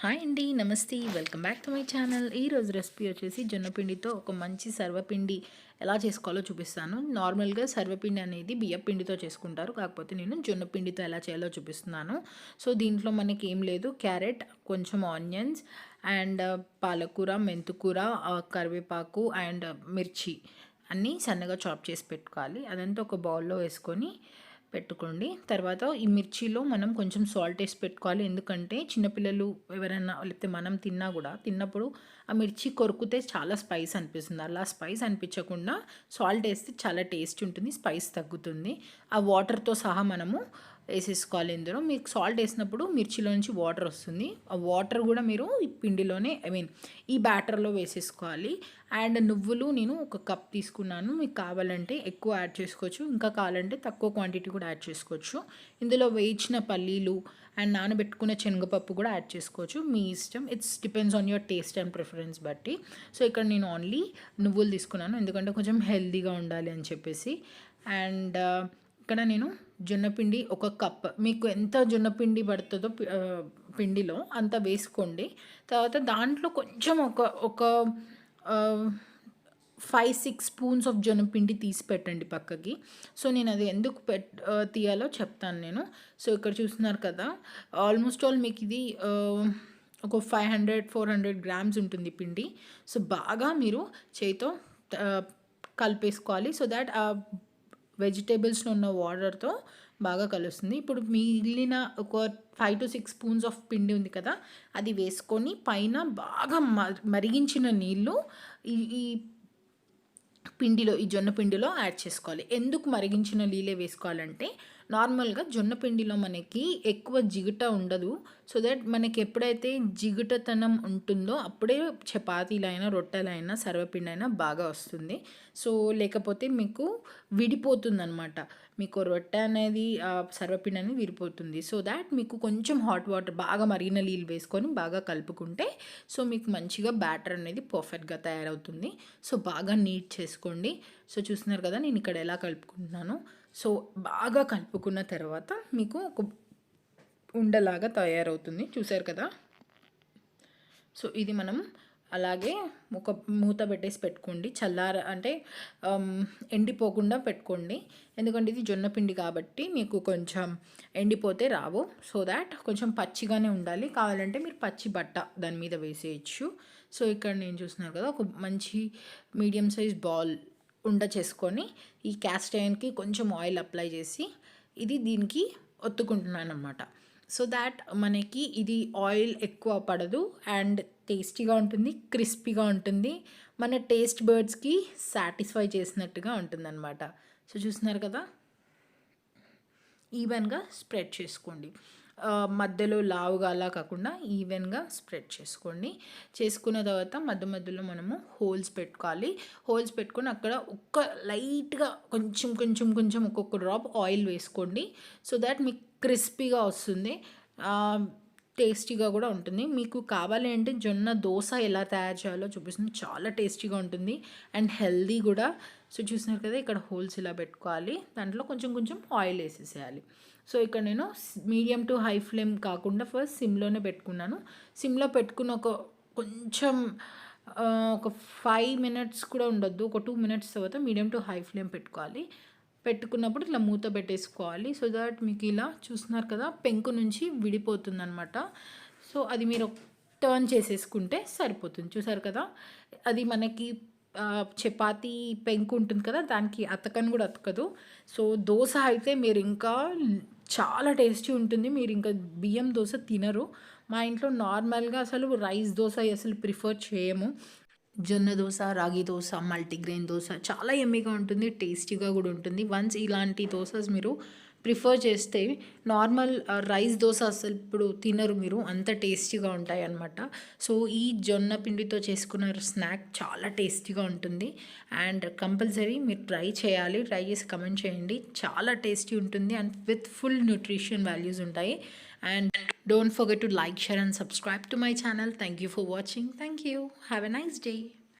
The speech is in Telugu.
హాయ్ అండి, నమస్తే, welcome back to my channel. ఈరోజు రెసిపీ వచ్చేసి జొన్నపిండితో ఒక మంచి సర్వపిండి ఎలా చేసుకోవాలో చూపిస్తాను. నార్మల్గా సర్వపిండి అనేది బియ్యపిండితో చేసుకుంటారు, కాకపోతే నేను జొన్నపిండితో ఎలా చేయాలో చూపిస్తున్నాను. సో దీంట్లో మనకి ఏం లేదు, క్యారెట్, కొంచెం ఆనియన్స్ అండ్ పాలకూర, మెంతుకూర, కరివేపాకు అండ్ మిర్చి అన్నీ సన్నగా చాప్ చేసి పెట్టుకోవాలి. అదంతా ఒక బౌల్లో వేసుకొని పెట్టుకోండి. తర్వాత ఈ మిర్చిలో మనం కొంచెం సాల్ట్ వేసి పెట్టుకోవాలి, ఎందుకంటే చిన్నపిల్లలు ఎవరైనా లేకపోతే మనం తిన్నా కూడా తిన్నప్పుడు ఆ మిర్చి కొరుకుతే చాలా స్పైస్ అనిపిస్తుంది. అలా స్పైస్ అనిపించకుండా సాల్ట్ వేస్తే చాలా టేస్ట్ ఉంటుంది, స్పైస్ తగ్గుతుంది. ఆ వాటర్తో సహా మనము వేసేసుకోవాలి. ఇందులో మీకు సాల్ట్ వేసినప్పుడు మిర్చిలో నుంచి వాటర్ వస్తుంది, ఆ వాటర్ కూడా మీరు ఈ పిండిలోనే ఈ బ్యాటర్లో వేసేసుకోవాలి. అండ్ నువ్వులు నేను ఒక కప్ తీసుకున్నాను, మీకు కావాలంటే ఎక్కువ యాడ్ చేసుకోవచ్చు, ఇంకా కావాలంటే తక్కువ క్వాంటిటీ కూడా యాడ్ చేసుకోవచ్చు. ఇందులో వేయించిన పల్లీలు అండ్ నానబెట్టుకున్న శనగపప్పు కూడా యాడ్ చేసుకోవచ్చు, మీ ఇష్టం. It's depends on your taste and preference బట్టి. సో ఇక్కడ నేను ఓన్లీ నువ్వులు తీసుకున్నాను, ఎందుకంటే కొంచెం హెల్తీగా ఉండాలి అని చెప్పేసి. అండ్ ఇక్కడ నేను జొన్నపిండి ఒక కప్, మీకు ఎంత జొన్నపిండి పడుతుందో పిండిలో అంత వేసుకోండి. తర్వాత దాంట్లో కొంచెం ఒక 5-6 స్పూన్స్ ఆఫ్ జొన్నపిండి తీసి పెట్టండి పక్కకి. సో నేను అది ఎందుకు తీయాలో చెప్తాను నేను. సో ఇక్కడ చూస్తున్నారు కదా, ఆల్మోస్ట్ ఆల్ మీకు ఇది ఒక 500-400 గ్రామ్స్ ఉంటుంది పిండి. సో బాగా మీరు చేతితో కలిపేసుకోవాలి, సో దాట్ ఆ వెజిటేబుల్స్లో ఉన్న వాటర్తో బాగా కలుస్తుంది. ఇప్పుడు మిగిలిన ఒక 5-6 స్పూన్స్ ఆఫ్ పిండి ఉంది కదా, అది వేసుకొని పైన బాగా మరిగించిన నీళ్ళు ఈ పిండిలో, ఈ జొన్న పిండిలో యాడ్ చేసుకోవాలి. ఎందుకు మరిగించిన నీళ్ళే వేసుకోవాలంటే, నార్మల్గా జొన్న పిండిలో మనకి ఎక్కువ జిగుట ఉండదు. సో దట్ మనకి ఎప్పుడైతే జిగుటతనం ఉంటుందో అప్పుడే చపాతీలైనా రొట్టెలైనా సర్వపిండి అయినా బాగా వస్తుంది. సో లేకపోతే మీకు విడిపోతుంది అనమాట, మీకు రొట్టె అనేది సర్వపిండి అనేది విడిపోతుంది. సో దాట్ మీకు కొంచెం హాట్ వాటర్, బాగా మరిగిన నీళ్ళు వేసుకొని బాగా కలుపుకుంటే సో మీకు మంచిగా బ్యాటర్ అనేది పర్ఫెక్ట్గా తయారవుతుంది. సో బాగా నీట్ చేసుకోండి. సో చూస్తున్నారు కదా నేను ఇక్కడ ఎలా కలుపుకుంటున్నాను. సో బాగా కలుపుకున్న తర్వాత మీకు ఒక ఉండలాగా తయారవుతుంది, చూసారు కదా. సో ఇది మనం అలాగే ఒక మూత పెట్టేసి పెట్టుకోండి, అంటే ఎండిపోకుండా పెట్టుకోండి, ఎందుకంటే ఇది జొన్నపిండి కాబట్టి మీకు కొంచెం ఎండిపోతే రావు. సో దాట్ కొంచెం పచ్చిగానే ఉండాలి, కావాలంటే మీరు పచ్చి బట్ట దాని మీద వేసేయచ్చు. సో ఇక్కడ నేను చూస్తున్నాను కదా, ఒక మంచి మీడియం సైజ్ బాల్ ఉండ చేసుకొని ఈ క్యాస్ట్ ఐరన్కి కొంచెం ఆయిల్ అప్లై చేసి ఇది దీనికి ఒత్తుకుంటున్నాను అనమాట. సో దాట్ మనకి ఇది ఆయిల్ ఎక్కువ పడదు అండ్ టేస్టీగా ఉంటుంది, క్రిస్పీగా ఉంటుంది, మన టేస్ట్ బర్డ్స్కి సాటిస్ఫై చేసినట్టుగా ఉంటుంది అనమాట. సో చూస్తున్నారు కదా, ఈవెన్గా స్ప్రెడ్ చేసుకోండి, మధ్యలో లావుగా అలా కాకుండా ఈవెన్గా స్ప్రెడ్ చేసుకోండి. చేసుకున్న తర్వాత మధ్య మధ్యలో మనము హోల్స్ పెట్టుకోవాలి. హోల్స్ పెట్టుకొని అక్కడ ఒక్క లైట్గా కొంచెం కొంచెం కొంచెం ఒక్కొక్క డ్రాప్ ఆయిల్ వేసుకోండి. సో దాట్ మీకు క్రిస్పీగా వస్తుంది, టేస్టీగా కూడా ఉంటుంది. మీకు కావాలి అంటే జొన్న దోశ ఎలా తయారు చేయాలో చూపిస్తుంది, చాలా టేస్టీగా ఉంటుంది అండ్ హెల్దీ కూడా. సో చూసినారు కదా, ఇక్కడ హోల్స్ ఇలా పెట్టుకోవాలి, దాంట్లో కొంచెం కొంచెం ఆయిల్ వేసేసేయాలి. సో ఇక్కడ నేను మీడియం టు హై ఫ్లేమ్ కాకుండా ఫస్ట్ సిమ్లోనే పెట్టుకున్నాను. సిమ్లో పెట్టుకున్న కొంచెం ఒక 5 minutes కూడా ఉండొద్దు, ఒక 2 minutes తర్వాత మీడియం టు హై ఫ్లేమ్ పెట్టుకోవాలి. పెట్టుకున్నప్పుడు ఇట్లా మూత పెట్టేసుకోవాలి. సో దట్ మీకు ఇలా చూస్తున్నారు కదా, పెంకు నుంచి విడిపోతుంది అనమాట. సో అది మీరు టర్న్ చేసేసుకుంటే సరిపోతుంది, చూసారు కదా. అది మనకి చపాతీ పెంకు ఉంటుంది కదా, దానికి అతకని కూడా అతకదు. సో దోశ అయితే మీరు ఇంకా చాలా టేస్టీ ఉంటుంది, మీరు ఇంకా బియ్యం దోశ తినరు. మా ఇంట్లో నార్మల్గా అసలు రైస్ దోశ అసలు ప్రిఫర్ చేయము, జొన్న దోశ, రాగి దోశ, మల్టీగ్రెయిన్ దోశ చాలా ఎమ్మీగా ఉంటుంది, టేస్టీగా కూడా ఉంటుంది. వన్స్ ఇలాంటి దోశస్ మీరు ప్రిఫర్ చేస్తే నార్మల్ రైస్ దోశ అసలు ఇప్పుడు తినరు మీరు, అంత టేస్టీగా ఉంటాయి అన్నమాట. సో ఈ జొన్న పిండితో చేసుకున్న స్నాక్ చాలా టేస్టీగా ఉంటుంది అండ్ కంపల్సరీ మీరు ట్రై చేయాలి. ట్రై చేసి కమెంట్ చేయండి, చాలా టేస్టీ ఉంటుంది and with full nutrition values ఉంటాయి. And don't forget to like, share and subscribe to my channel. Thank you for watching. Thank you. Have a nice day.